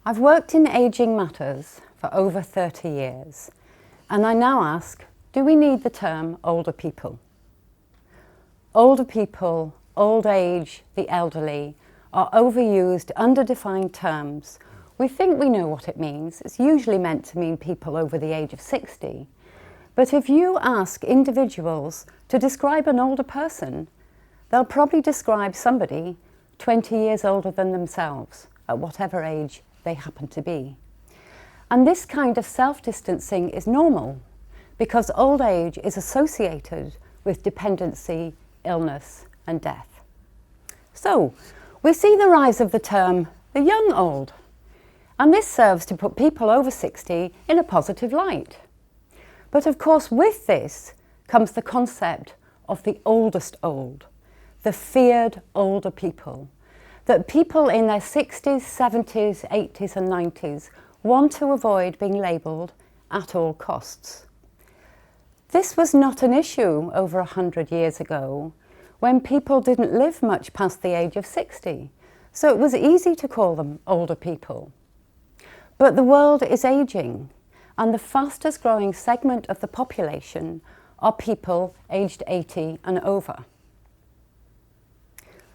I've worked in ageing matters for over 30 years, and I now ask, do we need the term older people? Older people, old age, the elderly, are overused, underdefined terms. We think we know what it means. It's usually meant to mean people over the age of 60. But if you ask individuals to describe an older person, they'll probably describe somebody 20 years older than themselves, at whatever age they happen to be. And this kind of self-distancing is normal because old age is associated with dependency, illness and death. So we see the rise of the term the young old, and this serves to put people over 60 in a positive light. But of course with this comes the concept of the oldest old, the feared older people, that people in their 60s, 70s, 80s and 90s want to avoid being labelled at all costs. This was not an issue over 100 years ago when people didn't live much past the age of 60, so it was easy to call them older people. But the world is ageing, and the fastest growing segment of the population are people aged 80 and over.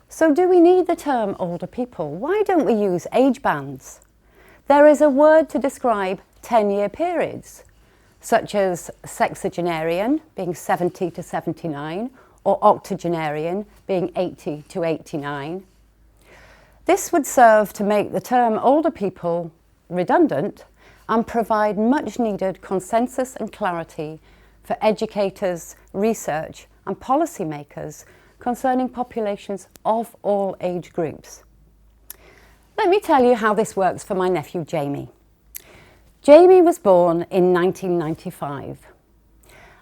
So do we need the term older people? Why don't we use age bands? There is a word to describe 10-year periods, such as sexagenarian, being 70 to 79, or octogenarian, being 80 to 89. This would serve to make the term older people redundant and provide much needed consensus and clarity for educators, research and policymakers concerning populations of all age groups. Let me tell you how this works for my nephew Jamie. Jamie was born in 1995,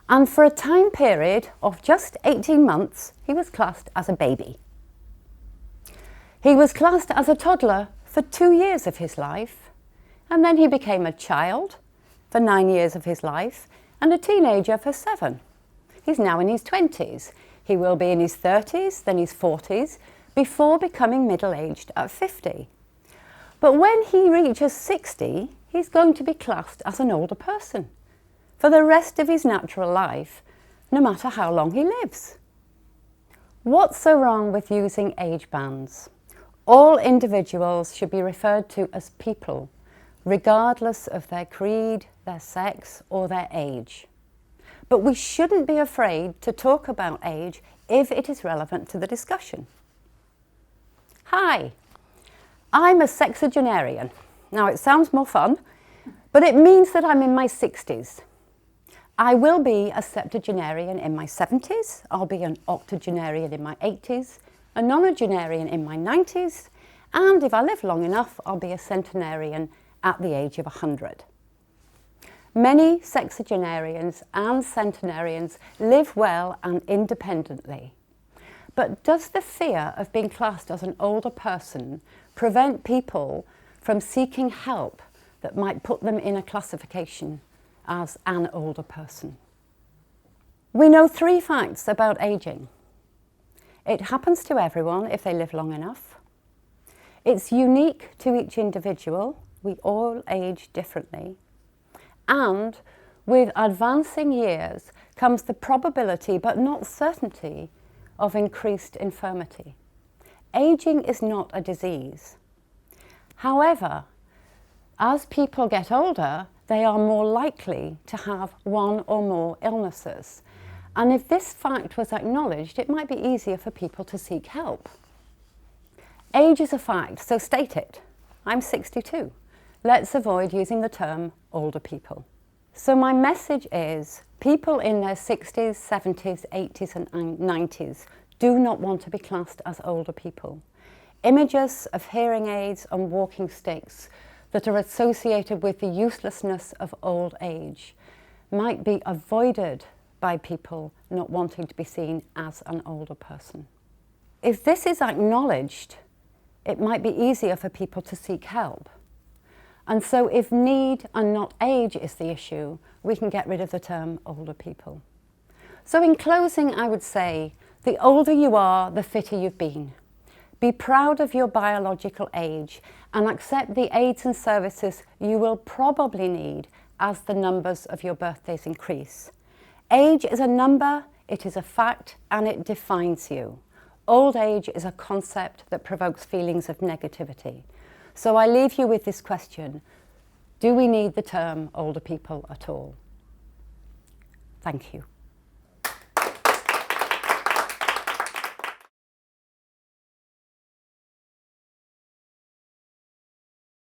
and for a time period of just 18 months he was classed as a baby. He was classed as a toddler for 2 years of his life, and then he became a child for 9 years of his life and a teenager for 7. He's now in his 20s. He will be in his 30s, then his 40s, before becoming middle-aged at 50. But when he reaches 60, he's going to be classed as an older person for the rest of his natural life, no matter how long he lives. What's so wrong with using age bands? All individuals should be referred to as people, regardless of their creed, their sex, or their age. But we shouldn't be afraid to talk about age if it is relevant to the discussion. Hi, I'm a sexagenarian. Now it sounds more fun, but it means that I'm in my 60s. I will be a septuagenarian in my 70s, I'll be an octogenarian in my 80s, a nonagenarian in my 90s, and if I live long enough, I'll be a centenarian at the age of 100. Many sexagenarians and centenarians live well and independently. But does the fear of being classed as an older person prevent people from seeking help that might put them in a classification as an older person? We know 3 facts about ageing. It happens to everyone if they live long enough. It's unique to each individual. We all age differently. And with advancing years comes the probability, but not certainty, of increased infirmity. Aging is not a disease. However, as people get older, they are more likely to have one or more illnesses. And if this fact was acknowledged, it might be easier for people to seek help. Age is a fact, so state it. I'm 62. Let's avoid using the term older people. So my message is, people in their 60s, 70s, 80s and 90s do not want to be classed as older people. Images of hearing aids and walking sticks that are associated with the uselessness of old age might be avoided by people not wanting to be seen as an older person. If this is acknowledged, it might be easier for people to seek help. And so if need and not age is the issue, we can get rid of the term older people. So in closing, I would say, the older you are, the fitter you've been. Be proud of your biological age and accept the aids and services you will probably need as the numbers of your birthdays increase. Age is a number, it is a fact, and it defines you. Old age is a concept that provokes feelings of negativity. So I leave you with this question: do we need the term older people at all? Thank you.